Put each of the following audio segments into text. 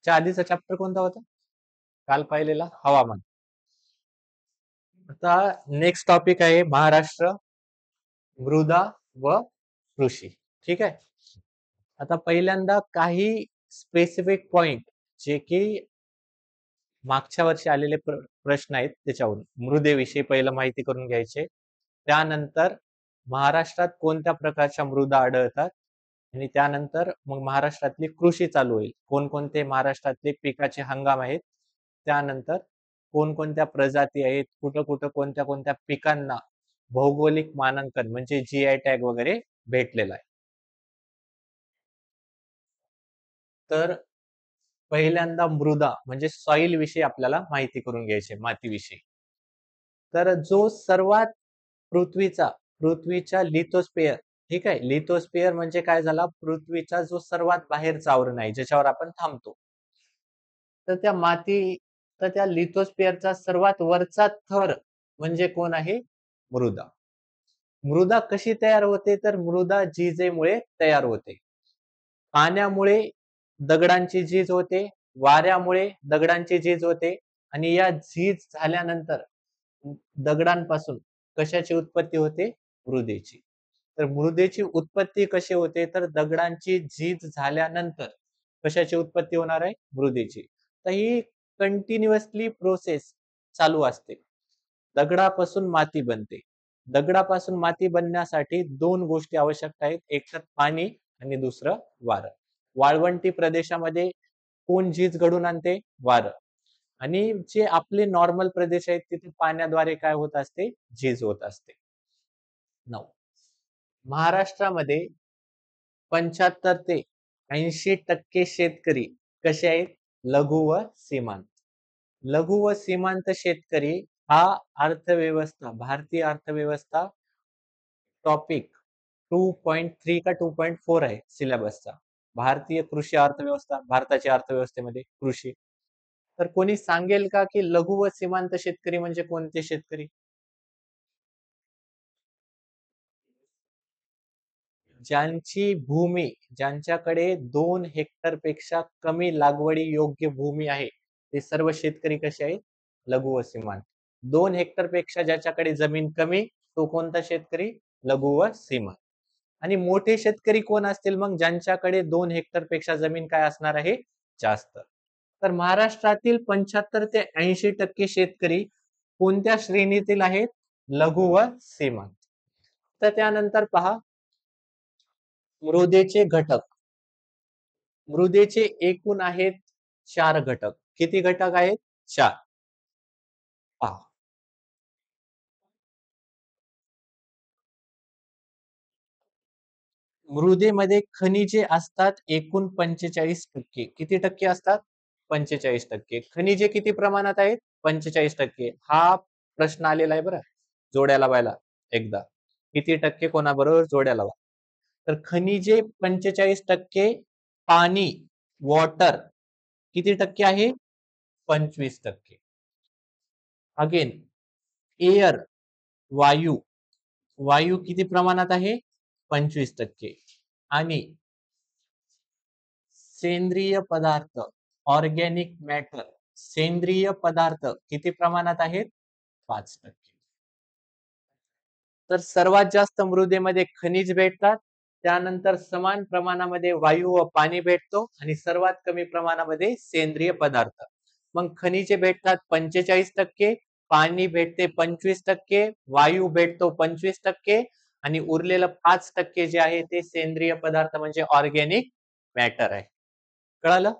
च्या आधीचा चॅप्टर कोणता होता? काल पाहिलेला हवामान. आता नेक्स्ट टॉपिक आहे महाराष्ट्र, मृदा व कृषी. ठीक आहे. आता पहिल्यांदा काही स्पेसिफिक पॉइंट जे की मागच्या वर्षी आलेले प्रश्न आहेत त्याच्यावरून मृदेविषयी पहिलं माहिती करून घ्यायचे. त्यानंतर महाराष्ट्रात कोणत्या प्रकारच्या मृदा आढळतात आणि त्यानंतर मग महाराष्ट्रातली कृषी चालू होईल. कोणकोणते महाराष्ट्रातले पिकाचे हंगाम आहेत, त्यानंतर कोणकोणत्या प्रजाती आहेत, कुठं कुठं कोणत्या कोणत्या पिकांना भौगोलिक मानांकन म्हणजे जीआय टॅग वगैरे भेटलेला आहे. तर पहिल्यांदा मृदा म्हणजे सॉइल विषयी आपल्याला माहिती करून घ्यायची, मातीविषयी. तर जो सर्वात पृथ्वीच्या लिथोस्फिअर, ठीक आहे, लिथोस्फिअर म्हणजे काय झाला, पृथ्वीचा जो सर्वात बाहेरचा आवरण आहे ज्याच्यावर आपण थांबतो. तर त्या लिथोस्फिअरचा सर्वात वरचा थर म्हणजे कोण आहे? मृदा. मृदा कशी तयार होते? तर मृदा झिजेमुळे तयार होते. पाण्यामुळे दगडांची झीज होते, वाऱ्यामुळे दगडांची झीज होते आणि या झीज झाल्यानंतर दगडांपासून कशाची उत्पत्ती होते? मृदेची. तर मृदेची उत्पत्ती कशी होते? तर दगडांची झीज झाल्यानंतर कशाची उत्पत्ती होणार आहे? मृदेची. तर ही कंटिन्युअसली प्रोसेस चालू असते. दगडापासून माती बनते. दगडापासून माती बनण्यासाठी दोन गोष्टी आवश्यक आहेत, एक तर पाणी आणि दुसरं वारं. वाळवंटी प्रदेशामध्ये कोण झीज घडून आणते? वारं. आणि जे आपले नॉर्मल प्रदेश आहेत तिथे पाण्याद्वारे काय होत असते? झीज होत असते. नऊ, महाराष्ट्रामध्ये 75 ते 80% शेतकरी कसे आहेत? लघु व सीमांत. लघु व सीमांत शेतकरी हा अर्थव्यवस्था, भारतीय अर्थव्यवस्था टॉपिक 2.3 का 2.4 आहे सिलेबसचा. भारतीय कृषी अर्थव्यवस्था, भारताच्या अर्थव्यवस्थेमध्ये कृषी. तर कोणी सांगेल का की लघु व सीमांत शेतकरी म्हणजे कोणते शेतकरी? ज्यांची भूमी, ज्यांच्याकडे 2 हेक्टर पेक्षा कमी लागवडी योग्य भूमी आहे, ते सर्व शेतकरी कसे आहेत? लघु व सीमांत. 2 हेक्टर पेक्षा ज्याच्याकडे जमीन कमी, तो कोणता शेतकरी? लघु व सीमांत. आणि मोठे शेतकरी कोण असतील मग? ज्यांच्याकडे 2 हेक्टर पेक्षा जमीन काय असणार आहे? जास्त. तर महाराष्ट्रातील 75 ते 80% शेतकरी कोणत्या श्रेणीतील आहेत? लघु व सीमांत. तर त्यानंतर पहा, मृदेचे घटक. मृदेचे एकूण आहेत 4 घटक. किती घटक आहेत? 4. पहा, मृदेमध्ये खनिजे असतात एकूण 45%. किती टक्के असतात? 45%. खनिजे किती प्रमाणात आहेत? 45%. हा प्रश्न आलेला आहे बरं, जोड्या लावायला एकदा. किती टक्के कोणाबरोबर जोड्या लावा. तर खनिजे 45%, पाणी वॉटर किती टक्के आहे? 25%. अगेन एअर वायू, वायू किती प्रमाणात आहे? 25%. आणि सेंद्रिय पदार्थ, ऑर्गॅनिक मॅटर, सेंद्रिय पदार्थ किती प्रमाणात आहेत? 5%. तर सर्वात जास्त मृदेमध्ये खनिज भेटतात, त्यानंतर समान प्रमाणामध्ये वायू व पाणी भेटतो आणि सर्वात कमी प्रमाणामध्ये सेंद्रिय पदार्थ. मग खनिजे भेटतात 45%, पाणी भेटते 25%, वायू भेटतो 25% आणि उरलेलं 5% जे आहे ते सेंद्रिय पदार्थ म्हणजे ऑर्गॅनिक मॅटर आहे. कळालं?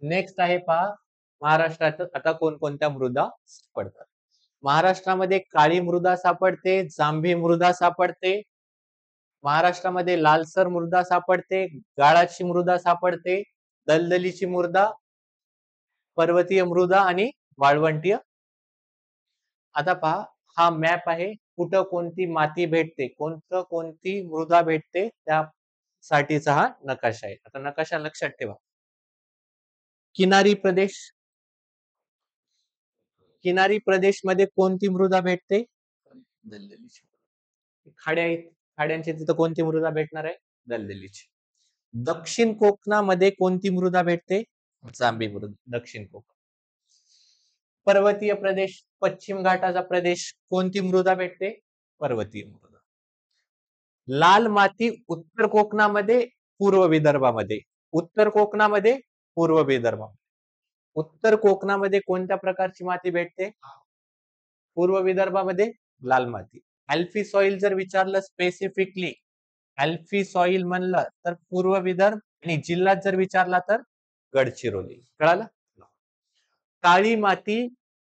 नेक्स्ट आहे पहा, महाराष्ट्रात आता कोणकोणत्या मृदा सापडतात. महाराष्ट्रामध्ये काळी मृदा सापडते, जांभी मृदा सापडते, महाराष्ट्रामध्ये लालसर मृदा सापडते, गाळाची मृदा सापडते, दलदलीची मृदा, पर्वतीय मृदा आणि वाळवंटीय. आता पहा, हा मॅप आहे, कुठं कोणती माती भेटते, कोणती मृदा भेटते त्यासाठीचा हा नकाशा आहे. आता नकाशा लक्षात ठेवा. किनारी प्रदेश, किनारी प्रदेश मध्ये कोणती मृदा भेटते? दलदलीची. खाड्या आहेत, खाड्यांची तिथं कोणती मृदा भेटणार आहे? दलदलीची. दक्षिण कोकणामध्ये कोणती मृदा भेटते? जांभी मृदा, दक्षिण कोकण. पर्वतीय प्रदेश, पश्चिम घाटाचा प्रदेश, कोणती मृदा भेटते? पर्वतीय मृदा. लाल माती उत्तर कोकणामध्ये, पूर्व विदर्भामध्ये. उत्तर कोकणामध्ये, पूर्व विदर्भामध्ये. उत्तर कोकणामध्ये कोणत्या प्रकारची माती भेटते? पूर्व विदर्भामध्ये लाल माती. अल्फी सॉइल जर विचारलं स्पेसिफिकली, अल्फी सॉइल म्हणलं तर पूर्व विदर्भ, आणि जिल्ह्यात जर विचारला तर गडचिरोली. कळालं? काळी माती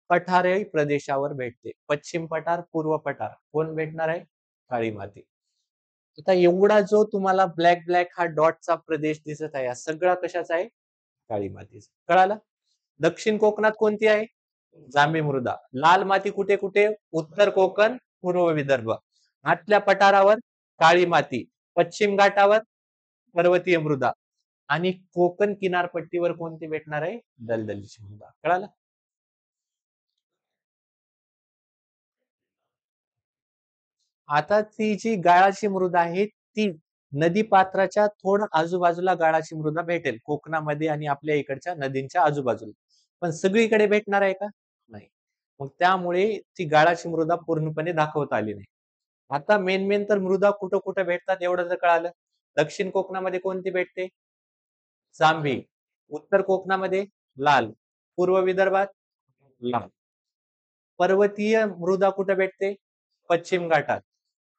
पठारी प्रदेशावर भेटते. पश्चिम पठार, पूर्व पठार, कोण भेटणार आहे? काळी माती. आता एवढा जो तुम्हाला ब्लॅक ब्लॅक हा डॉटचा प्रदेश दिसत आहे, सगळा कशाचा आहे? काळी मातीचा. कळालं? दक्षिण कोकणात कोणती आहे? जांभी मृदा. लाल माती कुठे कुठे? उत्तर कोकण, पूर्व विदर्भ. आतल्या पठारावर काळी माती, पश्चिम घाटावर पर्वतीय मृदा, आणि कोकण किनारपट्टीवर कोणती भेटणार आहे? दलदलीची मृदा. कळालं? आता ती जी गाळाची मृदा आहे ती नदी पात्राच्या थोडं आजूबाजूला गाळाची मृदा भेटेल कोकणामध्ये आणि आपल्या इकडच्या नदींच्या आजूबाजूला, पण सगळीकडे भेटणार आहे का? नाही. मग त्यामुळे ती गाळाची मृदा पूर्णपणे दाखवता आली नाही. आता मेन मेन तर मृदा कुठं कुठं भेटतात एवढं जर कळालं. दक्षिण कोकणामध्ये कोणती भेटते? जांभी. उत्तर कोकणामध्ये लाल. पूर्व विदर्भात लाल. पर्वतीय मृदा कुठे भेटते? पश्चिम घाटात.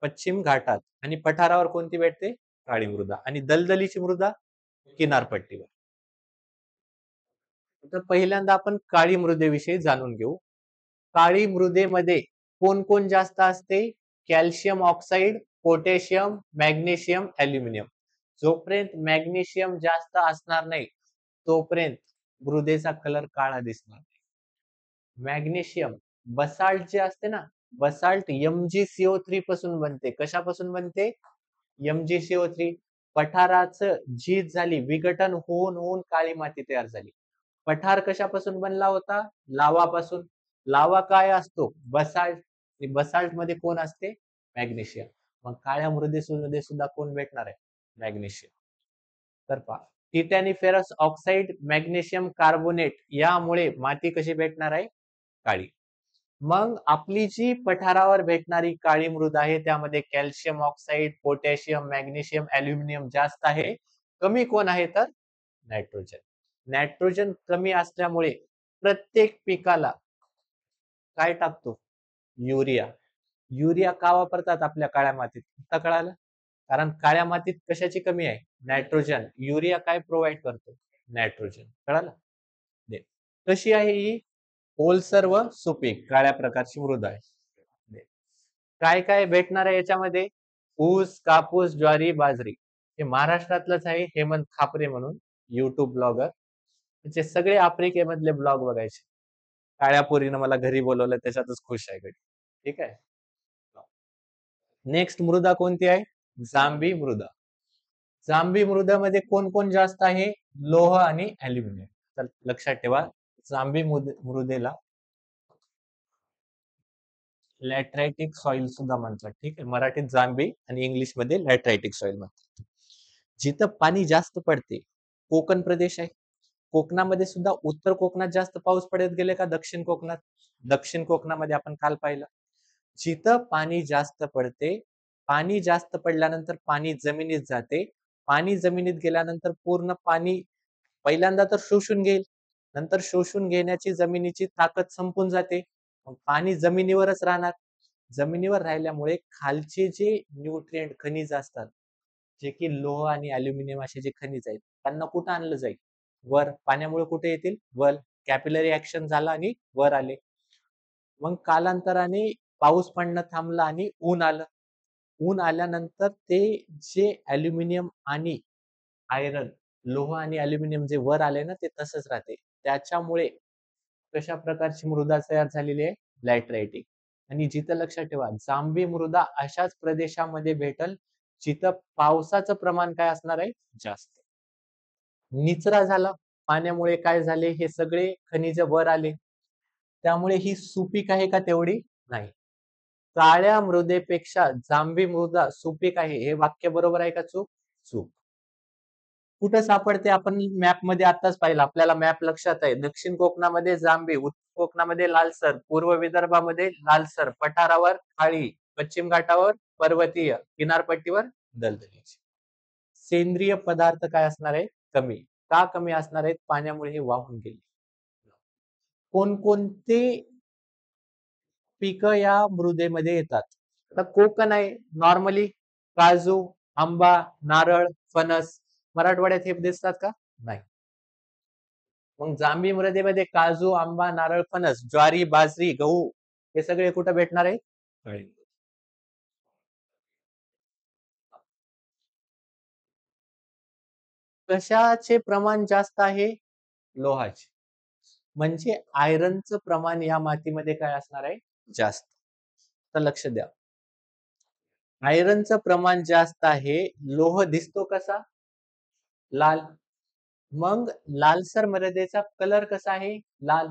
पश्चिम घाटात. आणि पठारावर कोणती भेटते? काळी मृदा. आणि दलदलीची मृदा किनारपट्टीवर. तर पहिल्यांदा आपण काळी मृदेविषयी जाणून घेऊ. काळी मृदेमध्ये कोण कोण जास्त असते? Calcium oxide, potassium, magnesium, aluminium. जोपर्यंत मॅग्नेशियम जास्त असणार नाही तोपर्यंत मृदेचा कलर काळा दिसणार नाही. मॅग्नेशियम, बसाल्ट जे असते ना, बसाल्ट MgCO3 पासून बनते. कशापासून बनते? MgCO3. पठाराचं झीज झाली, विघटन होऊन होऊन काळी माती तयार झाली. पठार कशापासून बनला होता? लावापासून. लावा काय असतो? बसाल्ट. बसाल्ट मध्ये कोण असते? मॅग्नेशियम. मग काळ्या मृदेमध्ये सुद्धा कोण भेटणार आहे? मॅग्नेशियम. तर पहा, टिटॅनी फेरस ऑक्साईड, मॅग्नेशियम कार्बोनेट यामुळे माती कशी भेटणार आहे? काळी. मग आपली जी पठारावर भेटणारी काळी मृदा आहे त्यामध्ये calcium oxide, potassium, magnesium, aluminium जास्त आहे. कमी कोण आहे? तर नायट्रोजन. नायट्रोजन कमी असल्यामुळे प्रत्येक पिकाला काय टाकतो? युरिया. युरिया का वापरतात आपल्या काळ्या मातीत? आता कळालं? कारण काळ्या मातीत कशाची कमी आहे? नायट्रोजन. युरिया काय प्रोव्हाइड करतो? नायट्रोजन. कळालं? कशी आहे ही? ओलसर व सुपीक काळ्या प्रकारची मृदा आहे. काय काय भेटणार आहे याच्यामध्ये? ऊस, कापूस, ज्वारी, बाजरी. हे महाराष्ट्रातलंच आहे, हेमंत खापरे म्हणून युट्यूब ब्लॉगर. त्याचे सगळे आफ्रिकेमधले ब्लॉग बघायचे. काळ्या पोरीनं मला घरी बोलवलं त्याच्यातच खुश आहे घरी. ठीक आहे. नेक्स्ट मृदा कोणती आहे? जांभी मृदा. जांभी मृदेमध्ये कोण कोण जास्त आहे? लोह आणि अल्युमिनियम. तर लक्षात ठेवा, जांभी मृदेला लॅटरायटिक सॉइल सुद्धा म्हणतात. ठीक आहे. मराठीत जांभी आणि इंग्लिश मध्ये लॅटरायटिक सॉइल म्हणतात. जिथं पाणी जास्त पडते, कोकण प्रदेश आहे. कोकणामध्ये सुद्धा उत्तर कोकणात जास्त पाऊस पडत गेले का दक्षिण कोकणात? दक्षिण कोकणामध्ये आपण काल पाहिलं. जिथं पाणी जास्त पडते, पाणी जास्त पडल्यानंतर पाणी जमिनीत जाते. पाणी जमिनीत गेल्यानंतर पूर्ण पाणी पहिल्यांदा तर शोषून घेईल, नंतर शोषून घेण्याची जमिनीची ताकद संपून जाते. मग पाणी जमिनीवरच राहणार. जमिनीवर राहिल्यामुळे खालचे जे न्यूट्रिएंट खनिज असतात, जे की लोह आणि अल्युमिनियम असे जे खनिज आहेत, त्यांना कुठं आणलं जाईल? वर. पाण्यामुळे कुठे येतील? वर. कॅपिलरी ऍक्शन झाला आणि वर आले. मग कालांतराने पाऊस पडणं थांबलं आणि ऊन आलं. ऊन आल्यानंतर ते जे अल्युमिनियम आणि आयरन, लोह आणि अल्युमिनियम जे वर आले ना, ते तसंच राहते. त्याच्यामुळे कशा प्रकारची मृदा तयार झालेली आहे? लॅटराइटिक. आणि जिथं लक्षात ठेवा, जांभी मृदा अशाच प्रदेशामध्ये भेटल जिथं पावसाचं प्रमाण काय असणार आहे? जास्त. निचरा झाला, पाण्यामुळे काय झाले? हे सगळे खनिज वर आले. त्यामुळे ही सुपीक आहे का? तेवढी नाही. काळ्या मृदेपेक्षा जांभी मृदा सुपीक आहे, हे वाक्य बरोबर आहे का चूक? चूक. कुठं सापडते आपण मॅप मध्ये आताच पाहिलं, आपल्याला मॅप लक्षात आहे. दक्षिण कोकणामध्ये जांभी, उत्तर कोकणामध्ये लालसर, पूर्व विदर्भामध्ये लालसर, पठारावर काळी, पश्चिम घाटावर पर्वतीय, किनारपट्टीवर दलदलीची. सेंद्रिय पदार्थ काय असणार आहे? कमी. का कमी असणार आहेत? पाण्यामुळे हे वाहून गेले. कोणकोणते पिकं या मृदेमध्ये येतात? आता कोकण आहे, नॉर्मली काजू, आंबा, नारळ, फणस. मराठवाड्यात हे दिसतात का? नाही. मग जांभी मृदेमध्ये काजू, आंबा, नारळ, फणस, ज्वारी, बाजरी, गहू हे सगळे कुठे भेटणार आहे? कशाचे प्रमाण जास्त आहे? लोहाचे. म्हणजे आयरनचं प्रमाण या मातीमध्ये काय असणार आहे? जास्त. तर लक्ष द्या. आयरनचं प्रमाण जास्त आहे. लोह दिसतो कसा? लाल. मग लालसर मृदेचा कलर कसा आहे? लाल.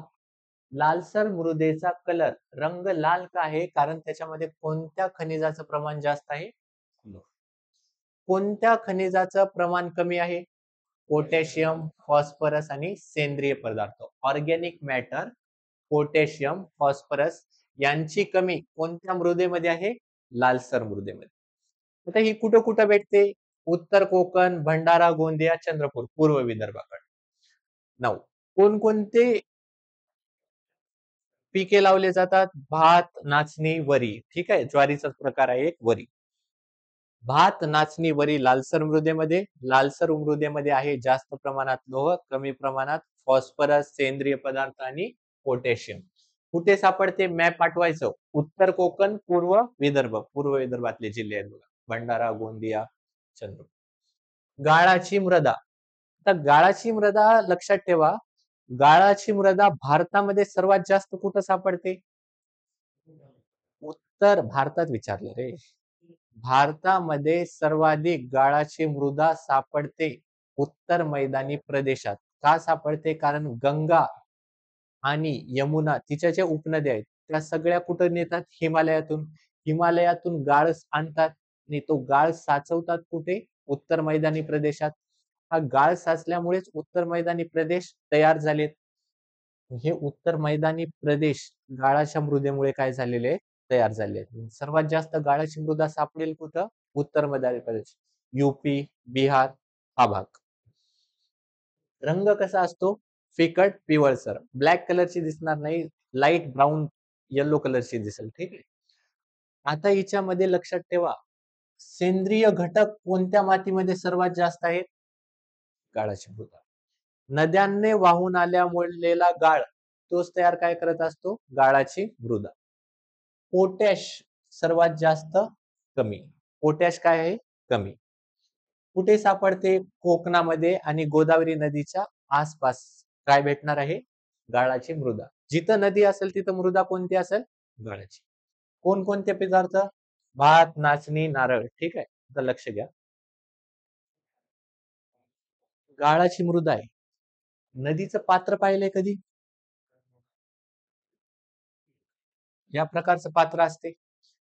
लालसर मृदेचा कलर रंग लाल का आहे? कारण त्याच्यामध्ये कोणत्या खनिजाचं प्रमाण जास्त आहे? लोह. कोणत्या खनिजाचं प्रमाण कमी आहे? पोटॅशियम, फॉस्फरस आणि सेंद्रिय पदार्थ. ऑर्गॅनिक मॅटर, पोटॅशियम, फॉस्फरस यांची कमी कोणत्या मृदेमध्ये आहे? लालसर मृदेमध्ये. आता ही कुठं कुठं भेटते? उत्तर कोकण, भंडारा, गोंदिया, चंद्रपूर, पूर्व विदर्भाकडे. 9. कोणकोणते पिके लावले जातात? भात, नाचणी, वरी. ठीक आहे, ज्वारीचाच प्रकार आहे एक वरी. भात, नाचणी, वरी लालसर मृदेमध्ये. लालसर मृदेमध्ये आहे जास्त प्रमाणात लोह, कमी प्रमाणात फॉस्फरस, सेंद्रिय पदार्थ आणि पोटॅशियम. कुठे सापडते? मॅप पाठवायचं. उत्तर कोकण, पूर्व विदर्भ. पूर्व विदर्भातले जिल्हे आहेत बघा. भंडारा, गोंदिया, चंद्रपूर. गाळाची मृदा. आता गाळाची मृदा लक्षात ठेवा. गाळाची मृदा भारतामध्ये सर्वात जास्त कुठं सापडते? उत्तर भारतात विचारलं रे. भारतामध्ये सर्वाधिक गाळाची मृदा सापडते उत्तर मैदानी प्रदेशात. का सापडते? कारण गंगा आणि यमुना तिच्या ज्या उपनद्या आहेत त्या सगळ्या कुठं नेतात? हिमालयातून. हिमालयातून गाळ आणतात आणि तो गाळ साचवतात कुठे? उत्तर मैदानी प्रदेशात. हा गाळ साचल्यामुळेच उत्तर मैदानी प्रदेश तयार झालेत. हे उत्तर मैदानी प्रदेश गाळाच्या मृदेमुळे काय झालेले? तयार झाले आहेत. सर्वात जास्त गाळाची मृदा सापडेल कुठं? उत्तर मैदानी प्रदेश, युपी, बिहार हा भाग. रंग कसा असतो? फिकट पिवळसर. ब्लॅक कलरची दिसणार नाही, लाईट ब्राऊन येलो कलरची दिसेल. ठीक आहे. आता हिच्यामध्ये लक्षात ठेवा, सेंद्रिय घटक कोणत्या मातीमध्ये सर्वात जास्त आहेत? गाळाची मृदा. नद्यांनी वाहून आल्यामुळेला गाळ तोच तयार काय करत असतो? गाळाची मृदा. पोटॅश सर्वात जास्त कमी. पोटॅश काय आहे? कमी. कुठे सापडते? कोकणामध्ये आणि गोदावरी नदीच्या आसपास काय भेटणार आहे? गाळाची मृदा. जिथं नदी असेल तिथं मृदा कोणती असेल? गाळाची. कोणकोणते पदार्थ? भात, नाचणी, नारळ. ठीक आहे, आता लक्ष द्या. गाळाची मृदा आहे. नदीचं पात्र पाहिलंय कधी? या प्रकारचं पात्र असते.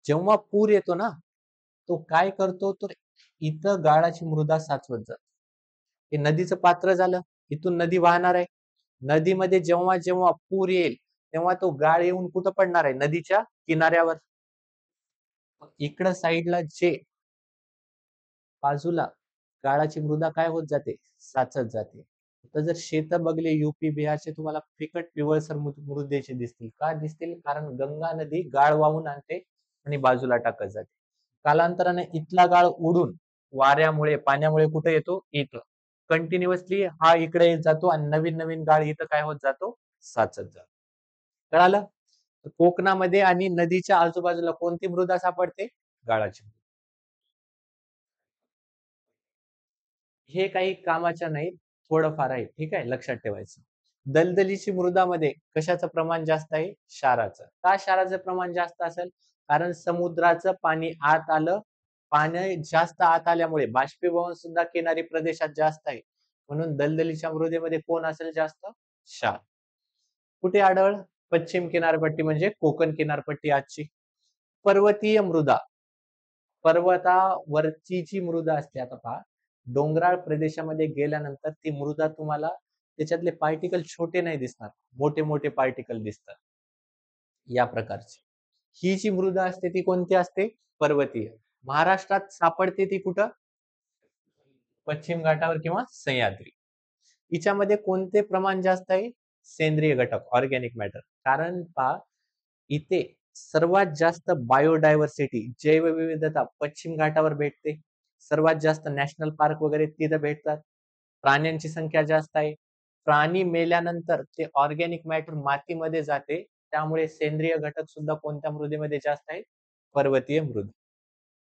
जेव्हा पूर येतो ना, तो काय करतो? तर इथं गाळाची मृदा साचवत जातो. हे नदीचं पात्र झालं. इथून नदी वाहणार आहे. नदीमध्ये जेव्हा जेव्हा पूर येईल तेव्हा तो गाळ येऊन कुठं पडणार आहे? नदीच्या किनाऱ्यावर. इकडं साईडला जे बाजूला गाळाची मृदा काय होत जाते? साचत जाते. आता जर शेत बघले युपी बिहारचे तुम्हाला फिकट पिवळसर मृदेचे दिसतील. का दिसतील? कारण गंगा नदी गाळ वाहून आणते आणि बाजूला टाकत जाते. कालांतराने इथला गाळ उडून वाऱ्यामुळे पाण्यामुळे कुठे येतो? इथं कंटिन्युअसली हा इकडे येत जातो आणि नवीन नवीन गाळ इथं काय होत जातो? साचत जातो. कळालं? कोकणामध्ये आणि नदीच्या आजूबाजूला कोणती मृदा सापडते? गाळाची. हे काही कामाच्या नाहीत, थोडंफार आहे. ठीक आहे, लक्षात ठेवायचं. दलदलीची मृदामध्ये कशाचं प्रमाण जास्त आहे? क्षाराचं. का क्षाराचं प्रमाण जास्त असेल? कारण समुद्राचं पाणी आत आलं. पाणी जास्त आत आल्यामुळे बाष्पीभवन सुद्धा किनारी प्रदेशात जास्त आहे. म्हणून दलदलीच्या मृदेमध्ये कोण असेल जास्त? क्षार. कुठे आढळ? पश्चिम किनारपट्टी म्हणजे कोकण किनारपट्टी आजची. पर्वतीय मृदा. पर्वतावरची जी मृदा असते, आता पहा, डोंगराळ प्रदेशामध्ये गेल्यानंतर ती मृदा तुम्हाला त्याच्यातले पार्टिकल छोटे नाही दिसणार, मोठे मोठे पार्टिकल दिसतात या प्रकारची. ही जी मृदा असते ती कोणती असते? पर्वतीय. महाराष्ट्रात सापडते ती कुठं? पश्चिम घाटावर किंवा सह्याद्री. हिच्यामध्ये कोणते प्रमाण जास्त आहे? सेंद्रिय घटक, ऑर्गॅनिक मॅटर. कारण पहा, इथे सर्वात जास्त बायोडायव्हर्सिटी, जैवविविधता पश्चिम घाटावर भेटते. सर्वात जास्त नॅशनल पार्क वगैरे तिथं भेटतात. प्राण्यांची संख्या जास्त आहे. प्राणी मेल्यानंतर ते ऑर्गॅनिक मॅटर मातीमध्ये जाते. त्यामुळे सेंद्रिय घटक सुद्धा कोणत्या मृदेमध्ये जास्त आहे? पर्वतीय मृदा.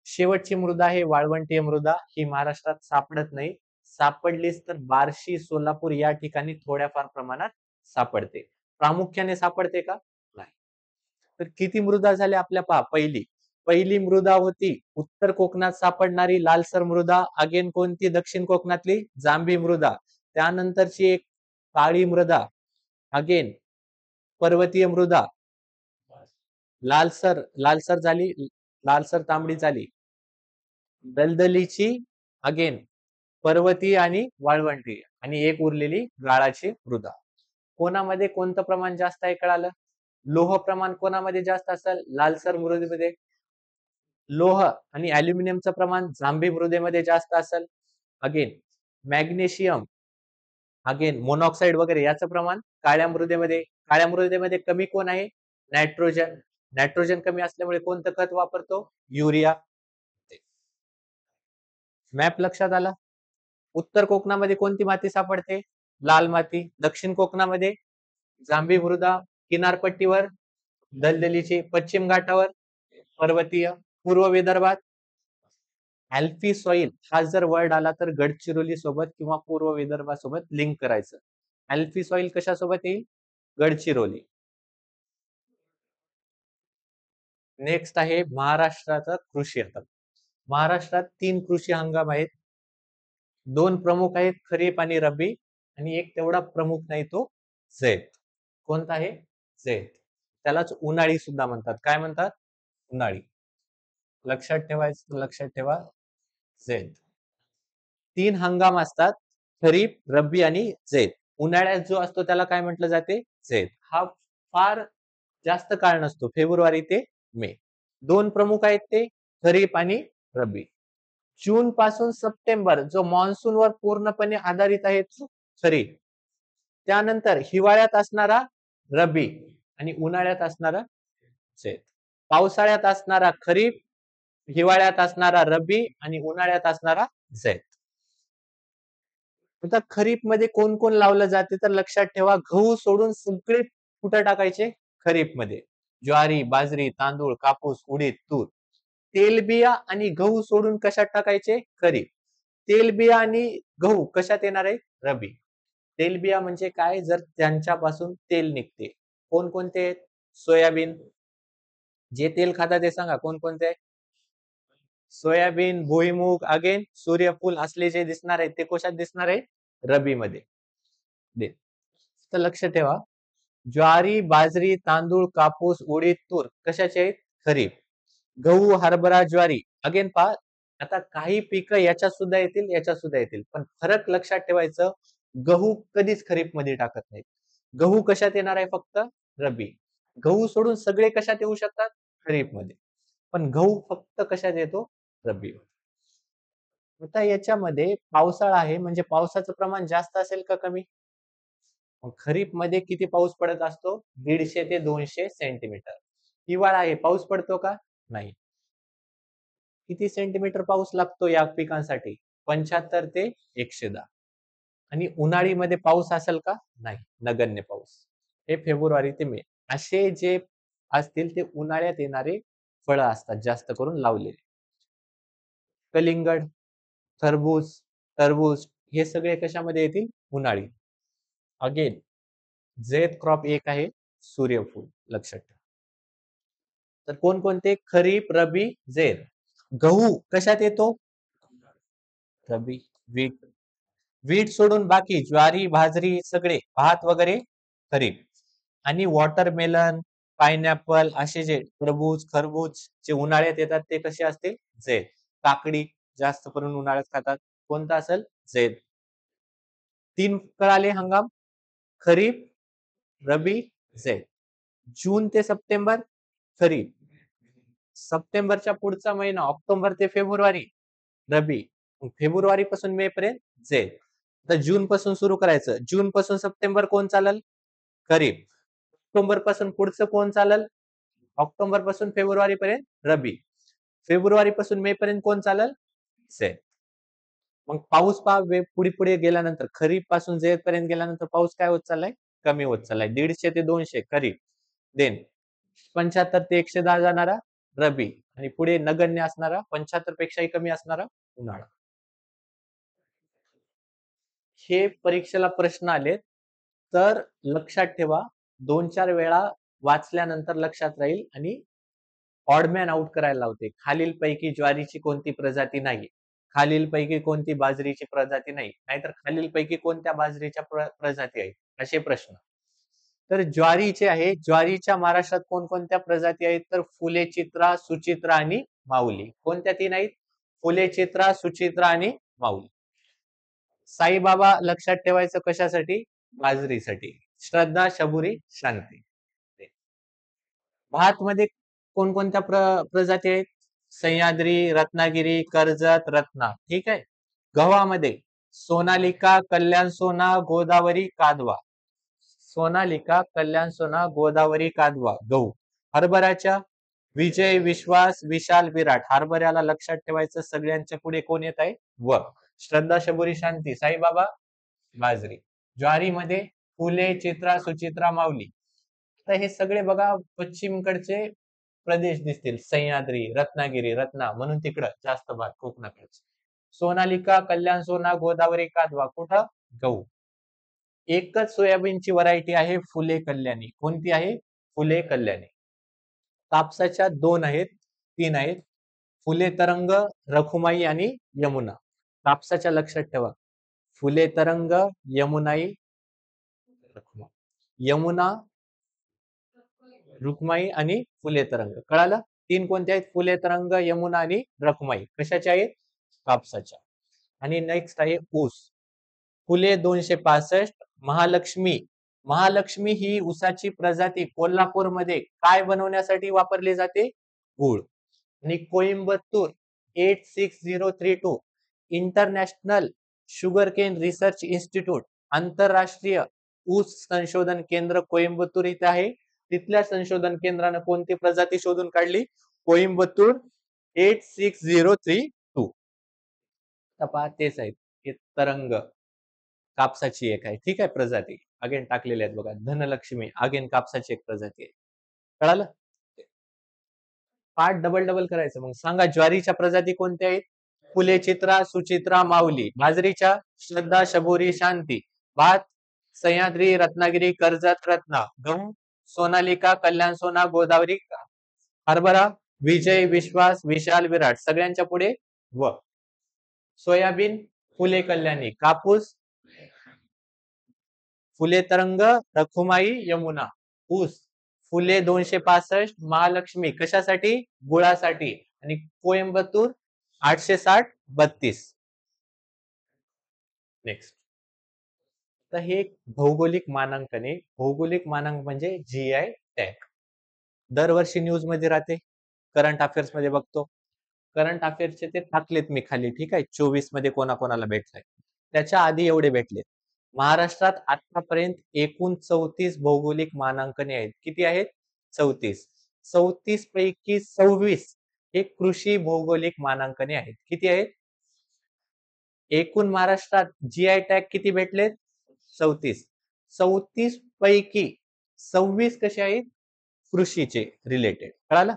शेवटची मृदा आहे वाळवंटीय मृदा. ही महाराष्ट्रात सापडत नाही. सापडलीच तर बार्शी, सोलापूर या ठिकाणी थोड्याफार प्रमाणात सापडते. प्रामुख्याने सापडते का? नाही. तर किती मृदा झाल्या आपल्या? पहा, पहिली मृदा होती उत्तर कोकणात सापडणारी लालसर मृदा. अगेन कोणती? दक्षिण कोकणातली जांभी मृदा. त्यानंतरची एक काळी मृदा, अगेन पर्वतीय मृदा. लालसर लालसर झाली, लालसर तांबडी झाली. दलदलीची अगेन पर्वतीय आणि वाळवंटी, आणि एक उरलेली गाळाची मृदा. कोणामध्ये कोणतं प्रमाण जास्त आहे कळालं? लोह प्रमाण कोणामध्ये जास्त असेल? लालसर मृदेमध्ये. लोह आणि अल्युमिनियमचं प्रमाण जांभी मृदेमध्ये जास्त असेल. अगेन मॅग्नेशियम, अगेन मोनॉक्साईड वगैरे याचं प्रमाण काळ्या मृदेमध्ये. काळ्या मृदेमध्ये कमी कोण आहे? नायट्रोजन. नायट्रोजन कमी असल्यामुळे कोणतं खत वापरतो? युरिया. मॅप लक्षात आला? उत्तर कोकणामध्ये कोणती माती सापडते? लाल माती. दक्षिण कोकणामध्ये जांभी मृदा, किनारपट्टीवर दलदलीची, पश्चिम घाटावर पर्वतीय, पूर्व विदर्भात अल्फी सॉइल. हा जर वर्ड आला तर गडचिरोली सोबत किंवा पूर्व विदर्भासोबत लिंक करायचं. अल्फी सॉइल कशासोबत येईल? गडचिरोली. नेक्स्ट आहे महाराष्ट्राचा कृषी हंगाम. महाराष्ट्रात 3 कृषी हंगाम आहेत. 2 प्रमुख आहेत, खरीप आणि रब्बी, आणि एक तेवढा प्रमुख नाही, तो झैद. कोणता आहे? झैद. त्यालाच उन्हाळी सुद्धा म्हणतात. काय म्हणतात? उन्हाळी. लक्षात ठेवायचं, लक्षात ठेवा, झैद. 3 हंगाम असतात, खरीप, रब्बी आणि झैद. उन्हाळ्यात जो असतो त्याला काय म्हटलं जाते? झैद. हा फार जास्त काळ नसतो, फेब्रुवारी ते मे. 2 प्रमुख आहेत ते खरीप आणि रब्बी. जून पासून सप्टेंबर जो मान्सूनवर पूर्णपणे आधारित आहे तो खरीप. त्यानंतर हिवाळ्यात असणारा रब्बी आणि उन्हाळ्यात असणारा झैद. पावसाळ्यात असणारा खरीप, हिवाळ्यात असणारा रब्बी आणि उन्हाळ्यात असणारा झैद. आता खरीप मध्ये कोण कोण लावलं जाते तर लक्षात ठेवा, गहू सोडून सगळे कुठं टाकायचे? खरीप मध्ये. ज्वारी, बाजरी, तांदूळ, कापूस, उडीद, तूर. तेलबिया आणि गहू सोडून कशात टाकायचे? खरीप. तेलबिया आणि गहू कशात येणार आहे? रब्बी. तेलबिया म्हणजे काय? जर त्यांच्यापासून तेल निघते. कोणकोणते आहेत? सोयाबीन. जे तेल खातात ते सांगा कोणकोणते? सोयाबीन, भुईमुग, अगेन सूर्यफूल असले जे दिसणार आहेत ते कशात दिसणार आहे? रब्बी मध्ये. तर लक्ष ठेवा, ज्वारी, बाजरी, तांदूळ, कापूस, उडीद, तूर कशाचे आहेत? खरीप. गहू, हरभरा, ज्वारी. अगेन पहा, आता काही पिकं याच्यात सुद्धा येतील, याच्यात सुद्धा येतील, पण फरक लक्षात ठेवायचं, गहू कधीच खरीप मध्ये टाकत नाहीत. गहू कशात येणार आहे? फक्त रब्बी. गहू सोडून सगळे कशात येऊ शकतात? खरीप मध्ये. पण गहू फक्त कशात येतो? रब्बी. आता याच्यामध्ये पावसाळा आहे म्हणजे पावसाचं प्रमाण जास्त असेल का कमी? खरीप मध्ये किती पाऊस पडत असतो? 150 ते 200 सेंटीमीटर. हिवाळा आहे, पाऊस पडतो का? नाही. किती सेंटीमीटर पाऊस लागतो या पिकांसाठी? 75 ते 110. आणि उन्हाळीमध्ये पाऊस असेल का? नाही, नगण्य पाऊस. हे फेब्रुवारी ते मे असे जे असतील ते उन्हाळ्यात येणारे फळं असतात, जास्त करून लावलेले. कलिंगड, खरबूज, टरबूज हे सगळे कशामध्ये येतील? उन्हाळी. अगेन झैद क्रॉप एक आहे सूर्यफूल. लक्षात ठेवा. तर कोणकोणते? खरीप, रब्बी, झैद. गहू कशात येतो? रब्बी. वीट. वीट सोडून बाकी ज्वारी, बाजरी सगळे, भात वगैरे खरीप. आणि वॉटरमेलन, पाइनएपल असे जे टरबूज, खरबूज जे उन्हाळ्यात येतात ते कसे असतील? झैद. काकडी जास्त करून उन्हाळ्यात खातात. कोणता असेल? झैद. 3 कळाले हंगाम? खरीप, रबी, झैद. जून ते सप्टेंबर खरीप. सप्टेंबरच्या पुढचा महिना ऑक्टोबर ते फेब्रुवारी रबी. फेब्रुवारी पासून मे पर्यंत झैद. तर जून पासून सुरू करायचं. जून पासून सप्टेंबर कोण चालल? खरीप. ऑक्टोबर पासून पुढचं कोण चालल? ऑक्टोबर पासून फेब्रुवारी पर्यंत रबी. फेब्रुवारी पासून मे पर्यंत कोण चालल? झैद. मग पाऊस पहा पुढे पुढे गेल्यानंतर खरीप पासून झैद पर्यंत गेल्यानंतर पाऊस काय होत चाललाय? कमी होत चाललाय. 150 ते 200 खरीप. देन 75 ते 110 जाणारा रबी आणि पुढे नगण्य असणारा 75 पेक्षाही कमी असणारा उन्हाळा. हे परीक्षेला प्रश्न आले तर लक्षात ठेवा. 2-4 वेळा वाचल्यानंतर लक्षात राहील आणि ऑडमॅन आउट करायला लावते. खालीलपैकी ज्वारीची कोणती प्रजाती नाही? खालीलपैकी कोणती बाजरीची प्रजाती नाही? नाहीतर खालीलपैकी कोणत्या बाजरीच्या प्रजाती आहेत? असे प्रश्न. तर ज्वारीचे आहे. ज्वारीच्या महाराष्ट्रात कोणकोणत्या प्रजाती आहेत? तर फुले, चित्रा, सुचित्रा आणि माऊली. कोणत्या 3 आहेत? फुले, चित्रा, सुचित्रा आणि माऊली. साईबाबा लक्षात ठेवायचं कशासाठी? बाजरीसाठी. श्रद्धा, शबुरी, शांती. भात मध्ये कोणकोणत्या प्रजाती आहेत? सह्याद्री, रत्नागिरी, कर्जत, रत्ना. ठीक आहे. गव्हामध्ये सोनालिका, कल्याण सोना, गोदावरी, कादवा. सोनालिका, कल्याण सोना, गोदावरी, कादवा गहू. हरभऱ्याच्या विजय, विश्वास, विशाल, विराट. हरभऱ्याला लक्षात ठेवायचं सगळ्यांच्या पुढे कोण येत आहे? व. श्रद्धा, शबुरी, शांती, साईबाबा, बाजरी. ज्वारीमध्ये फुले, चित्रा, सुचित्रा, माऊली. तर हे सगळे बघा पश्चिमकडचे प्रदेश दिसतील. सह्याद्री, रत्नागिरी, रत्ना म्हणून तिकडं जास्त भाग कोकणाकडचे. सोनालिका, कल्याण सोना, गोदावरी, कादवा कुठं? गहू. एकच सोयाबीनची व्हरायटी आहे फुले कल्याणी. कोणती आहे? फुले कल्याणी. कापसाच्या 2 आहेत, 3 आहेत. फुले तरंग, रखुमाई आणि यमुना. कापसाच्या लक्षात ठेवा. फुले तरंग, यमुनाई, रखुमाई. यमुना, रुक्माई आणि फुले तरंग. कळालं? 3 कोणते आहेत? फुले तरंग, यमुना आणि रखुमाई. कशाच्या आहेत? कापसाच्या. आणि नेक्स्ट आहे ऊस. फुले 265, महालक्ष्मी. महालक्ष्मी ही ऊसाची प्रजाती कोल्हापूरमध्ये काय बनवण्यासाठी वापरली जाते? गूळ. आणि Coimbatore 86032 international sugarcane research institute, आंतरराष्ट्रीय ऊस संशोधन केंद्र कोइंबतूर इथे आहे. तिथल्या संशोधन केंद्राने कोणती प्रजाती शोधून काढली? कोइंबतूर 86032. पहा तेच आहेत. हे तरंग कापसाची एक आहे. ठीक आहे प्रजाती. अगेन टाकलेले आहेत बघा. धनलक्ष्मी अगेन कापसाची एक प्रजाती आहे. कळालं? पाठ डबल करायचं. मग सांगा ज्वारीच्या प्रजाती कोणत्या आहेत? फुले, चित्रा, सुचित्रा, माऊली. बाजरीच्या श्रद्धा, शबुरी, शांती. भात सह्याद्री, रत्नागिरी, कर्जत, रत्ना. गहू सोनालिका, कल्याण सोना, गोदावरी. हरभरा विजय, विश्वास, विशाल, विराट. सगळ्यांच्या पुढे व. सोयाबीन फुले कल्याणी. कापूस फुले तरंग, रखुमाई, यमुना. ऊस फुले 265, महालक्ष्मी. कशासाठी? गुळासाठी. आणि कोइंबतूर 86032. नेक्स्ट. तर हे एक भौगोलिक मानांकन आहे. भौगोलिक मानांक म्हणजे जीआय टॅग. दरवर्षी न्यूज मध्ये राहते. करंट अफेअर्स मध्ये बघतो. करंट अफेअर्सचे ते टाकलेत मी खाली. ठीक आहे. 24 मध्ये कोणाकोणाला भेटलाय. त्याच्या आधी एवढे भेटलेत. महाराष्ट्रात आतापर्यंत एकूण 34 भौगोलिक मानांकने आहेत. किती आहेत? 34. 34 पैकी 26 हे कृषी भौगोलिक मानांकने आहेत. किती आहेत? एकूण महाराष्ट्रात जीआय टॅग किती भेटलेत? 34. 34 पैकी 26 कसे आहेत? कृषीचे रिलेटेड. कळालं?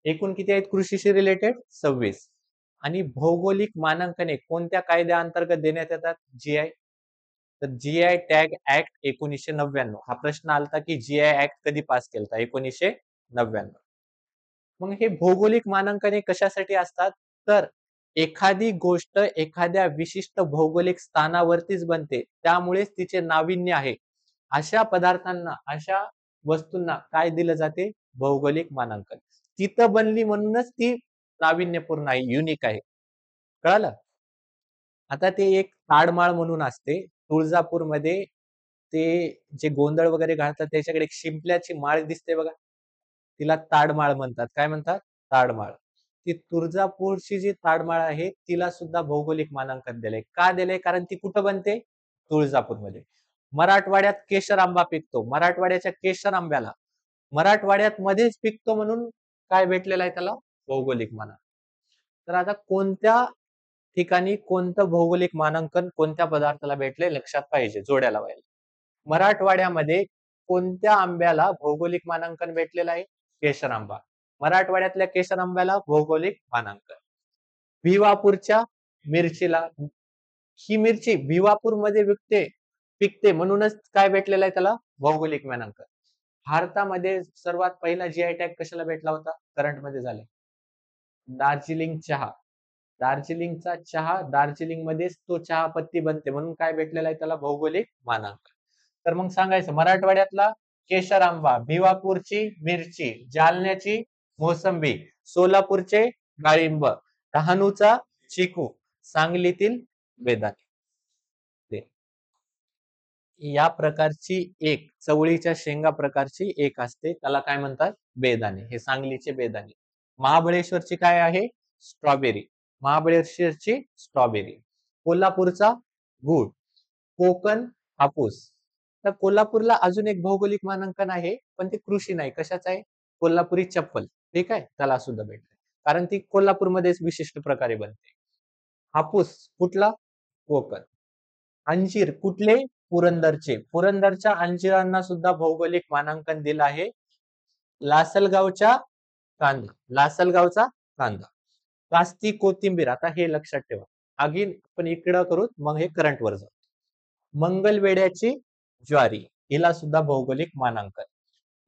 एकूण किती आहेत कृषीशी रिलेटेड? 26. आणि भौगोलिक मानांकने कोणत्या कायद्याअंतर्गत देण्यात येतात? जीआय. तर जीआय टॅग ऍक्ट 1999. हा प्रश्न आलता की जीआय ऍक्ट कधी पास केलता? 1999. मग हे भौगोलिक मानांकने कशासाठी असतात? तर एखादी गोष्ट एखाद्या विशिष्ट भौगोलिक स्थानावरतीच बनते, त्यामुळेच तिचे नाविन्य आहे. अशा पदार्थांना, अशा वस्तूंना काय दिलं जाते? भौगोलिक मानांकन. तिथं बनली म्हणूनच ती नाविन्यपूर्ण आहे, युनिक आहे. कळालं? आता ते एक ताडमाळ म्हणून असते तुळजापूरमध्ये. ते जे गोंधळ वगैरे घालतात त्याच्याकडे एक शिंपल्याची माळ दिसते बघा, तिला ताडमाळ म्हणतात. काय म्हणतात? ताडमाळ. ती तुळजापूरची जी ताडमाळ आहे तिला सुद्धा भौगोलिक मानांकन दिलंय. का दिलंय? कारण ती कुठं बनते? तुळजापूरमध्ये. मराठवाड्यात केशर आंबा पिकतो. मराठवाड्याच्या केशर आंब्याला मराठवाड्यात मध्येच पिकतो म्हणून काय भेटलेलं आहे त्याला? भौगोलिक मानांकन. तर आता कोणत्या ठिकाणी कोणतं भौगोलिक मानांकन कोणत्या पदार्थाला भेटले लक्षात पाहिजे, जोड्या लावायला. मराठवाड्यामध्ये कोणत्या आंब्याला भौगोलिक मानांकन भेटलेलं आहे? केशर आंबा. मराठवाड्यातल्या केशर आंब्याला भौगोलिक मानांकन. भिवापूरच्या मिरचीला, ही मिरची भिवापूरमध्ये पिकते म्हणूनच काय भेटलेलं आहे त्याला? भौगोलिक मानांकन. भारतामध्ये सर्वात पहिला जीआय टॅग कशाला भेटला होता? करंटमध्ये झाला. दार्जिलिंग चहा. दार्जिलिंगचा चहा, दार्जिलिंग मध्येच तो चहा पत्ती बनते म्हणून काय भेटलेला आहे त्याला? भौगोलिक मानांकन. तर मग सांगायचं मराठवाड्यातला केशर आंबा, भिवापूरची मिरची, जालन्याची मोसंबी, सोलापूरचे डाळिंब, डहाणूचा चिकू, सांगलीतील बेदाणे. या प्रकारची एक चवळीच्या शेंगा प्रकारची एक असते, त्याला काय म्हणतात? बेदाणे. हे सांगलीचे बेदाणे. महाबळेश्वरची काय आहे? स्ट्रॉबेरी. महाबळेश्वरची स्ट्रॉबेरी. कोल्हापूरचा गूळ. कोकण हापूस. तर कोल्हापूरला अजून एक भौगोलिक मानांकन आहे, पण ते कृषी नाही. कशाचं आहे? कोल्हापुरी चप्पल. ठीक आहे, त्याला सुद्धा भेटते, कारण ती कोल्हापूरमध्येच विशिष्ट प्रकारे बनते. हापूस कुठला? कोकण. अंजीर कुठले? पुरंदरचे. पुरंदरच्या अंजिरांना सुद्धा भौगोलिक मानांकन दिलं आहे. लासलगावच्या कांदा, लासलगावचा कांदा. कास्ती कोथिंबीर, आता हे लक्षात ठेवा. अगेन आपण इकडं करू, मग हे करंट वर जाऊ. मंगलवेड्याची ज्वारी, हिला सुद्धा भौगोलिक मानांकन.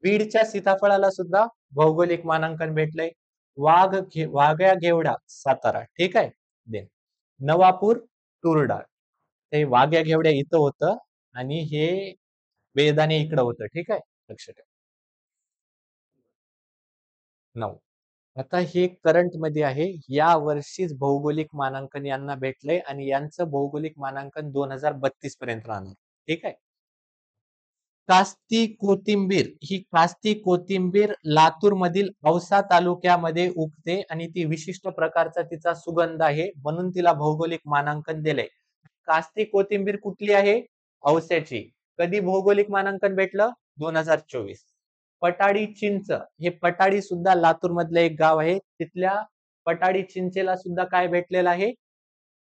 बीडच्या सीताफळाला सुद्धा भौगोलिक मानांकन भेटलंय. वाघ्या घेवडा सातारा. ठीक आहे. दे नवापूर तूर डाळ. हे वाघ्या घेवड्या इथं होतं आणि हे बेदाणे इकडं होतं. ठीक आहे, लक्षात ठेवा. 9. आता हे करंट मध्ये आहे. या वर्षीच भौगोलिक मानांकन यांना भेटलंय आणि यांचं भौगोलिक मानांकन 2032 पर्यंत राहणार. ठीक आहे. कास्ती कोथिंबीर, ही कास्ती कोथिंबीर लातूर मधील औसा तालुक्यामध्ये उगते आणि ती विशिष्ट प्रकारचा तिचा सुगंध आहे म्हणून तिला भौगोलिक मानांकन दिलंय. कास्ती कोथिंबीर कुठली आहे? औस्याची. कधी भौगोलिक मानांकन भेटलं? 2024. पटाडी चिंच, हे पटाडी सुद्धा लातूर मधलं एक गाव आहे, तिथल्या पटाडी चिंचेला सुद्धा काय भेटलेलं आहे?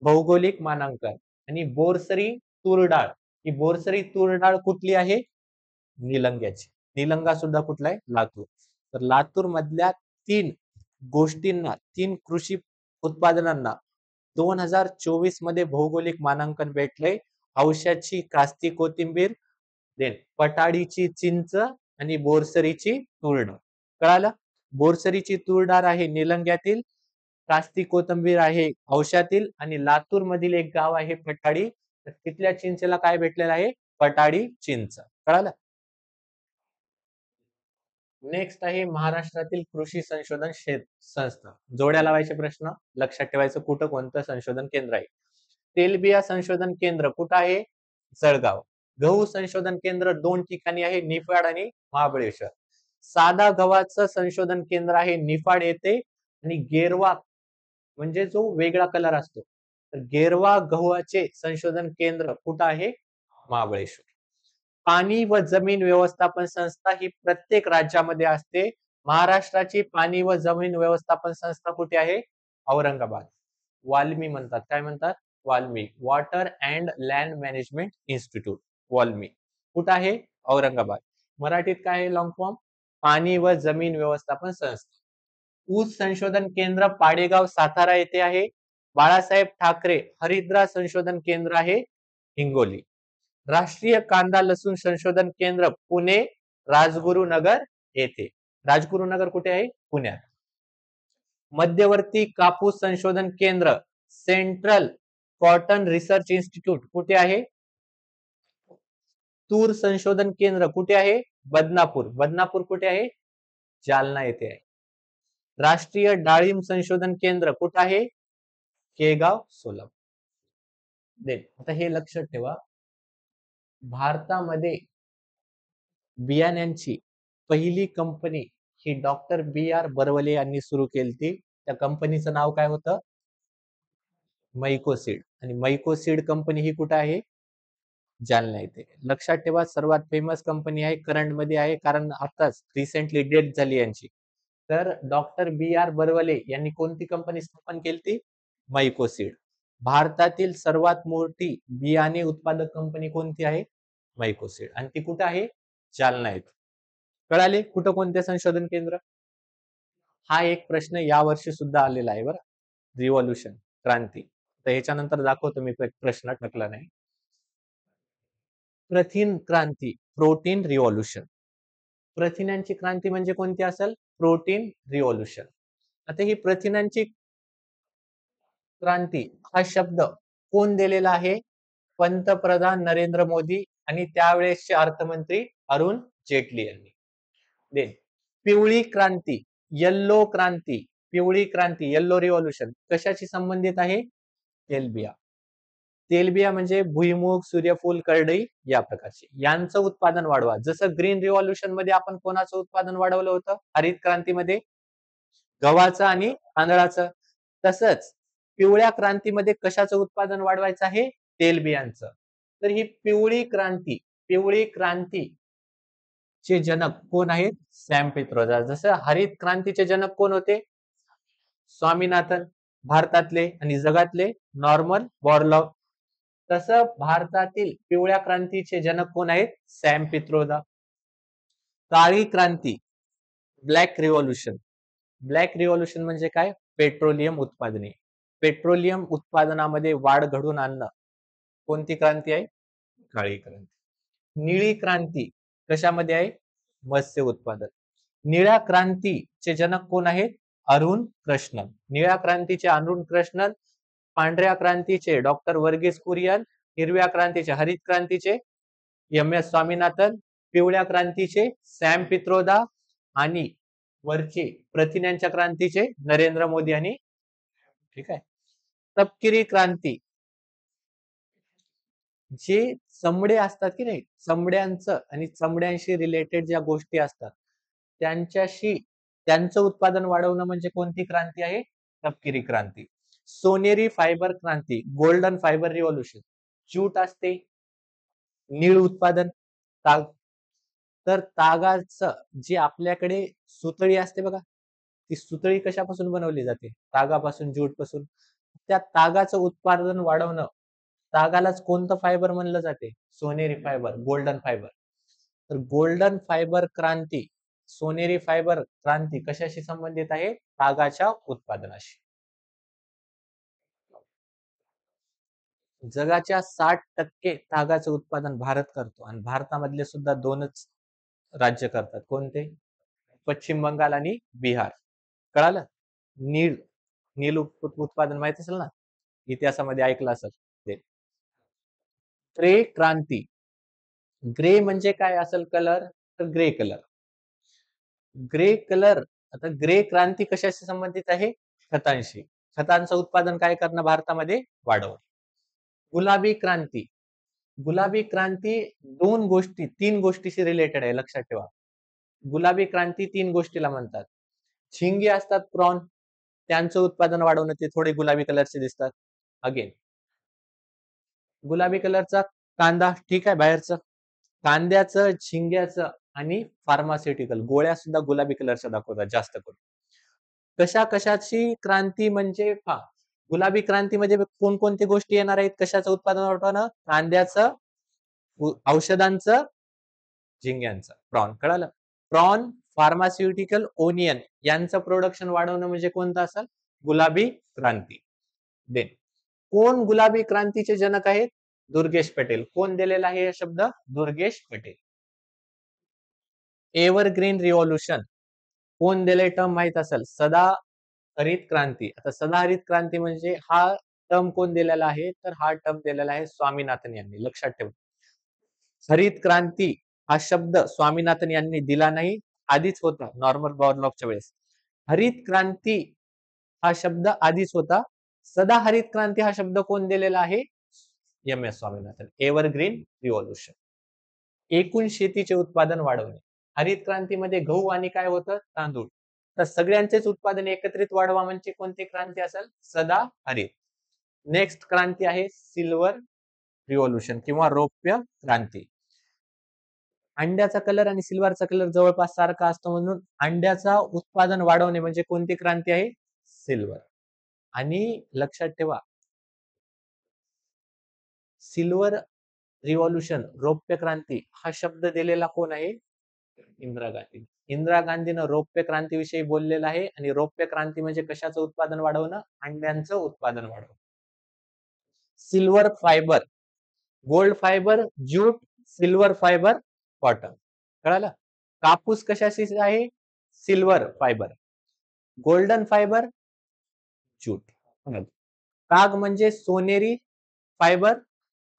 भौगोलिक मानांकन. आणि बोरसरी तूर डाळ, ही बोरसरी तूर डाळ कुठली आहे? निलंग्याची. निलंगा सुद्धा कुठला आहे? लातूर. तर लातूर मधल्या 3 गोष्टींना, 3 कृषी उत्पादनांना 2024 मध्ये भौगोलिक मानांकन भेटलंय. औषधाची कास्ती कोथिंबीर, देन पटाडीची चिंच आणि बोरसरीची तूर डाळ. कळालं? बोरसरीची तूर डाळ आहे निलंग्यातील, कास्ती कोथिंबीर आहे औषधातील आणि लातूर मधील एक गाव आहे पटाडी, तर तिथल्या चिंचेला काय भेटलेलं आहे? पटाडी चिंच. कळालं? नेक्स्ट आहे महाराष्ट्रातील कृषी संशोधन संस्था. जोड्या लावायचे प्रश्न लक्षात ठेवायचं, कुठं कोणतं संशोधन केंद्र आहे. तेलबिया संशोधन केंद्र कुठं आहे? जळगाव. गहू संशोधन केंद्र 2 ठिकाणी आहे, निफाड आणि महाबळेश्वर. साधा गव्हाचं संशोधन केंद्र आहे निफाड येथे आणि गेरवा म्हणजे जो वेगळा कलर असतो, तर गेरवा गव्हाचे संशोधन केंद्र कुठं आहे? महाबळेश्वर. पाणी व जमीन व्यवस्थापन संस्था ही प्रत्येक राज्यामध्ये असते. महाराष्ट्राची पाणी व जमीन व्यवस्थापन संस्था कुठे आहे? औरंगाबाद. वाल्मी म्हणतात. काय म्हणतात? WALMI. Water and land management institute, WALMI. कुठं आहे? औरंगाबाद. मराठीत काय आहे लॉंग फॉर्म? पाणी व जमीन व्यवस्थापन संस्था. ऊस संशोधन केंद्र पाडेगाव सातारा येथे आहे. बाळासाहेब ठाकरे हरिद्रा संशोधन केंद्र आहे हिंगोली. राष्ट्रीय कांदा लसूण संशोधन केंद्र पुणे राजगुरुनगर येथे. राजगुरुनगर कुठे आहे? पुण्यात. मध्यवर्ती कापूस संशोधन केंद्र सेंट्रल कॉटन रिसर्च इन्स्टिट्यूट कुठे आहे? तूर संशोधन केंद्र कुठे आहे? बदनापूर. बदनापूर कुठे आहे? जालना येथे आहे. राष्ट्रीय डाळिंब संशोधन केंद्र कुठे आहे? केगाव, सोलापूर. देन आता हे लक्षात ठेवा, भारतामध्ये बियाण्यांची पहिली कंपनी ही डॉक्टर बी आर बर्वले यांनी सुरू केली. त्या कंपनीचं नाव काय होतं? मैकोसीड. आणि मैकोसीड कंपनी ही कुठे आहे? जालना येथे. लक्षात ठेवा, सर्वात फेमस कंपनी आहे, करंट मध्ये आहे, कारण आताच रिसेंटली डेट झाली यांची. तर डॉक्टर बी आर बर्वले यांनी कोणती कंपनी स्थापन केली? मैकोसीड. भारतातील सर्वात मोठी बियाणे उत्पादक कंपनी कोणती आहे? मैकोसीड. आणि ती कुठे आहे? जालना येथे. कळाले कुठं कोणते संशोधन केंद्र? हा एक प्रश्न यावर्षी सुद्धा आलेला आहे बरं. रिव्हॉल्युशन, क्रांती. तर ह्याच्यानंतर दाखवतो मी प्रश्न टाकला नाही. प्रथिन क्रांती, प्रोटीन रिव्हॉल्युशन. प्रथिनांची क्रांती म्हणजे कोणती असेल? Protein revolution. आता ही प्रथिनांची क्रांती हा शब्द कोण दिलेला आहे? पंतप्रधान नरेंद्र मोदी आणि त्यावेळेसचे अर्थमंत्री अरुण जेटली यांनी. देन पिवळी क्रांती, येल्लो क्रांती, पिवळी क्रांती, येल्लो रिव्हॉल्युशन कशाशी संबंधित आहे? तेलबिया. तेलबिया म्हणजे भुईमूग, सूर्यफूल, करडई या प्रकारचे. यांचं उत्पादन वाढवा. जसं ग्रीन रिव्हॉल्युशन मध्ये आपण कोणाचं उत्पादन वाढवलं होतं? हरित क्रांतीमध्ये गव्हाचं आणि तांदळाचं. तसंच पिवळ्या क्रांतीमध्ये कशाचं उत्पादन वाढवायचं आहे? तेलबियांचं. तर ही पिवळी क्रांती, पिवळी क्रांती चे जनक कोण आहेत? सॅम पित्रोदा. जसं हरित क्रांतीचे जनक कोण होते? स्वामीनाथन भारतातले, आणि जगातले नॉर्मन बॉरलॉग. तसं भारतातील पिवळ्या क्रांतीचे जनक कोण आहेत? सॅम पित्रोदा. काळी क्रांती, ब्लॅक रिव्हॉल्युशन. ब्लॅक रिव्हॉल्युशन म्हणजे काय? पेट्रोलियम उत्पादने. पेट्रोलियम उत्पादनामध्ये वाढ घडवून आणणं कोणती क्रांती आहे? काळी क्रांती. निळी क्रांती कशामध्ये आहे? मत्स्य उत्पादन. निळ्या क्रांतीचे जनक कोण आहेत? अरुण कृष्णन. निळ्या क्रांतीचे अरुण कृष्णन, पांढऱ्या क्रांतीचे डॉक्टर वर्गीस कुरियन, हिरव्या क्रांतीचे, हरित क्रांतीचे एम एस स्वामीनाथन, पिवळ्या क्रांतीचे सॅम पित्रोदा, आणि वरचे प्रथिनांच्या क्रांतीचे नरेंद्र मोदी यांनी. ठीक आहे. तपकिरी क्रांती, जे चमडे असतात की नाही, चमड्यांचं आणि चमड्यांशी रिलेटेड ज्या गोष्टी असतात त्यांच्याशी, त्यांचं उत्पादन वाढवणं म्हणजे कोणती क्रांती आहे? तपकिरी क्रांती. सोनेरी फायबर क्रांती, गोल्डन फायबर रिव्हॉल्युशन. ज्यूट असते, नीळ उत्पादन, ताग. तर तागाचं जे आपल्याकडे सुतळी असते बघा, ती सुतळी कशापासून बनवली जाते? तागापासून, ज्यूट पासून. त्या तागाचं उत्पादन वाढवणं, तागालाच कोणतं फायबर म्हणलं जाते? सोनेरी फायबर, गोल्डन फायबर. तर गोल्डन फायबर क्रांती, सोनेरी फायबर क्रांती कशाशी संबंधित आहे? तागाच्या उत्पादनाशी. जगाच्या 60% तागाचं उत्पादन भारत करतो, आणि भारतामधले सुद्धा 2च राज्य करतात. कोणते? पश्चिम बंगाल आणि बिहार. कळालं? नील, नील उत्पादन माहित असेल ना, इतिहासामध्ये ऐकलं असेल ते. ग्रे क्रांती. ग्रे म्हणजे काय असेल कलर? तर ग्रे कलर. Grey colour. आता ग्रे क्रांती कशाशी संबंधित आहे? खतांशी. खतांचं उत्पादन काय करणं भारतामध्ये? वाढवणं. गुलाबी क्रांती. गुलाबी क्रांती दोन गोष्टी, तीन गोष्टीशी रिलेटेड आहे, लक्षात ठेवा. गुलाबी क्रांती तीन गोष्टीला म्हणतात. झिंगे असतात, प्रॉन, त्यांचं उत्पादन वाढवणं, ते थोडे गुलाबी कलरचे दिसतात. अगेन गुलाबी कलरचा कांदा, ठीक आहे, बाहेरचं कांद्याचं, झिंग्याचं आणि फार्मास्युटिकल गोळ्या सुद्धा गुलाबी कलरच्या दाखवतात जास्त करून. कशा कशाची क्रांती म्हणजे पहा, गुलाबी क्रांतीमध्ये कोणकोणत्या गोष्टी येणार आहेत? कशाचं उत्पादन वाढवणं? कांद्याचं, औषधांचं, झिंग्यांचं, प्रॉन. कळालं? प्रॉन, फार्मास्युटिकल, ओनियन यांचं प्रोडक्शन वाढवणं म्हणजे कोणतं असेल? गुलाबी क्रांती. देन कोण गुलाबी क्रांतीचे जनक आहेत? दुर्गेश पटेल. कोण दिलेला आहे हा शब्द? दुर्गेश पटेल. एव्हरग्रीन रिव्हॉल्युशन कोण दिले टर्म माहित असेल? सदा हरित क्रांती. आता सदा हरित क्रांती म्हणजे हा टर्म कोण दिलेला आहे? तर हा टर्म दिलेला आहे स्वामीनाथन यांनी. लक्षात ठेवा, हरित क्रांती हा शब्द स्वामीनाथन यांनी दिला नाही, आधीच होता नॉर्मन बॉरलॉगच्या वेळेस. हरित क्रांती हा शब्द आधीच होता. सदा हरित क्रांती हा शब्द कोण दिलेला आहे? M S Swaminathan. Evergreen revolution. एकूण शेतीचे उत्पादन वाढवणे. हरित क्रांतीमध्ये गहू आणि काय होतं, तांदूळ. तर सगळ्यांचेच उत्पादन एकत्रित वाढवा म्हणजे कोणती क्रांती असेल, सदा हरित. नेक्स्ट क्रांती आहे सिल्वर रिव्होल्युशन किंवा रौप्य क्रांती. अंड्याचा कलर आणि सिल्वरचा कलर जवळपास सारखा असतो म्हणून अंड्याचा उत्पादन वाढवणे म्हणजे कोणती क्रांती आहे, सिल्वर. आणि लक्षात ठेवा, सिल्वर रिव्होल्युशन रौप्य क्रांती हा शब्द दिलेला कोण आहे, इंदिरा गांधी. इंदिरा गांधीनं रौप्य क्रांतीविषयी बोललेलं आहे आणि रौप्य क्रांती म्हणजे कशाचं उत्पादन वाढवणं, अंड्यांचं उत्पादन वाढवणं. Silver fibre, gold fibre jute, silver fibre cotton. कळालं. कापूस कशाशी आहे, silver fibre. Golden fibre jute. काग म्हणजे सोनेरी फायबर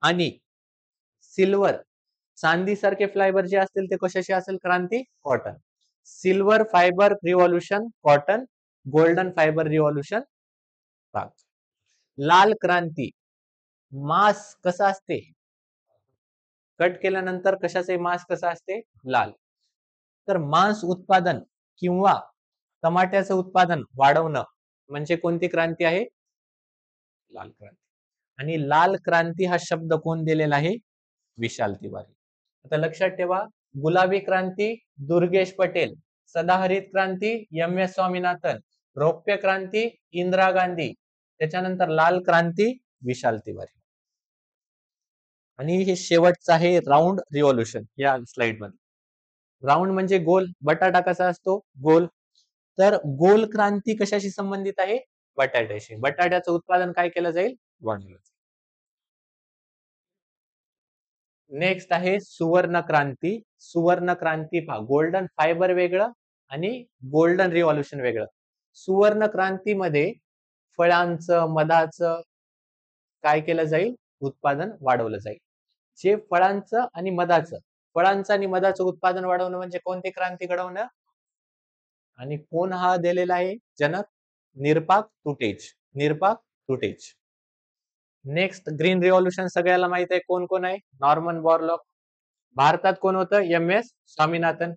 आणि सिल्वर चांदी सारखे फायबर जे असतील ते कशाशी असेल, क्रांती cotton. Silver fibre revolution cotton, golden fibre revolution काग. लाल क्रांती, मांस कसा असते, कट केल्यानंतर कशाचे मांस कसा असते, लाल. तर मांस उत्पादन किंवा टमाट्याचं उत्पादन वाढवणं म्हणजे कोणती क्रांती आहे, लाल क्रांती. आणि लाल क्रांती हा शब्द कोण दिलेला आहे, विशाल तिवारी. आता लक्षात ठेवा, गुलाबी क्रांती दुर्गेश पटेल, सदाहरित क्रांती एम एस स्वामीनाथन, रौप्य क्रांती इंदिरा गांधी, त्याच्यानंतर लाल क्रांती विशाल तिवारी. आणि हे शेवटचं आहे राऊंड रिव्होल्युशन या स्लाइड मध्ये. राऊंड म्हणजे गोल, बटाटा कसा असतो, गोल. तर गोल क्रांती कशाशी संबंधित आहे, बटाट्याशी. बटाट्याचं उत्पादन काय केलं जाईल, वाढवलं. नेक्स्ट आहे सुवर्ण क्रांती. सुवर्ण क्रांती पहा, गोल्डन फायबर वेगळं आणि गोल्डन रिव्होल्युशन वेगळं. सुवर्ण क्रांतीमध्ये फळांचं, मधाचं काय केलं जाईल, उत्पादन वाढवलं जाईल. जे फळांचं आणि मधाचं उत्पादन वाढवणं म्हणजे कोणती क्रांती घडवणं, आणि कोण हा दिलेला आहे जनक, निरपाक तुटेज. निरपाक तुटेज. नेक्स्ट ग्रीन रिव्होल्युशन सगळ्याला माहित आहे कोण कोण आहे, नॉर्मन बॉरलॉग. भारतात कोण होतं, एम एस स्वामीनाथन.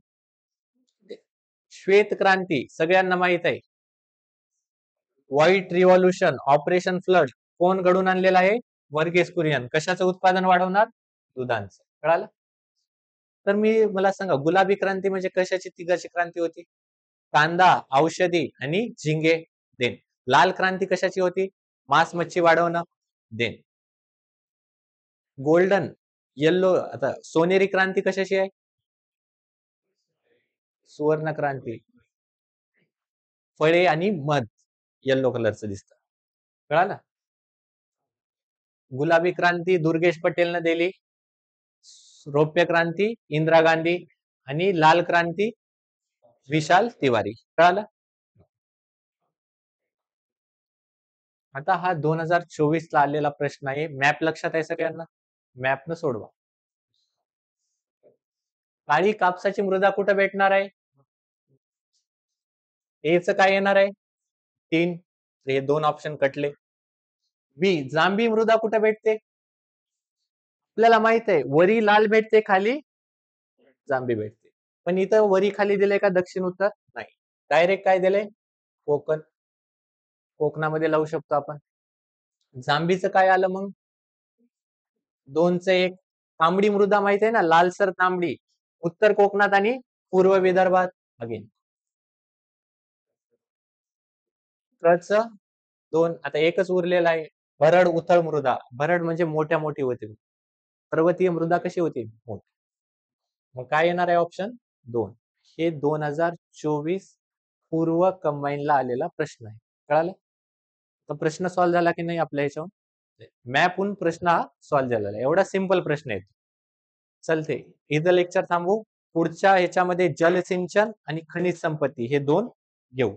श्वेत क्रांती सगळ्यांना माहित आहे, व्हाईट रिव्होल्युशन ऑपरेशन फ्लड कोण घडून आणलेला आहे, वर्गीस कुरियन. कशाचं उत्पादन वाढवणार, दुधांचं. कळालं. तर मला सांगा, गुलाबी क्रांती म्हणजे कशाची तिघाची क्रांती होती, कांदा, औषधी आणि झिंगे, देन. लाल क्रांती कशाची होती, मांस मच्छी वाढवणं, देन. गोल्डन येल्लो, आता सोनेरी क्रांती कशाची आहे, सुवर्ण क्रांती, फळे आणि मध येल्लो कलरचं दिसतं. कळालं. गुलाबी क्रांती दुर्गेश पटेलनं दिली, रौप्य क्रांती इंदिरा गांधी आणि लाल क्रांती विशाल तिवारी. कळालं. आता हा 2024 ला आलेला प्रश्न आहे. मॅप लक्षात आहे सगळ्यांना, मॅप न सोडवा. काळी कापसाची मृदा कुठे भेटणार आहे, एच काय येणार आहे, 3. हे 2 ऑप्शन कटले. बी जांभी मृदा कुठे भेटते, आपल्याला माहित आहे वरी लाल भेटते, खाली जांभी भेटते. पण इथं वरी खाली दिले का दक्षिण उत्तर, नाही. डायरेक्ट काय दिले, कोकण. कोकणामध्ये लावू शकतो आपण. जांभीचं काय आलं मग, 2च1. तांबडी मृदा माहिती आहे ना, लालसर तांबडी, उत्तर कोकणात आणि पूर्व विदर्भात. अगेन च 2. आता एकच उरलेला आहे, भरड उथळ मृदा. भरड म्हणजे मोठ्या मोठी होती, पर्वतीय मृदा कशी होती, मोठी. मग काय येणार आहे, ऑप्शन 2. हे 2024 पूर्व कंबाईनला आलेला प्रश्न आहे. कळालं. तर प्रश्न सॉल्व्ह झाला की नाही आपल्या ह्याच्यावर, मॅपहून प्रश्न हा सॉल्व्ह झालेला आहे. एवढा सिंपल प्रश्न आहे. चलते इथं लेक्चर थांबू, पुढच्या ह्याच्यामध्ये जलसिंचन आणि खनिज संपत्ती हे 2 घेऊ.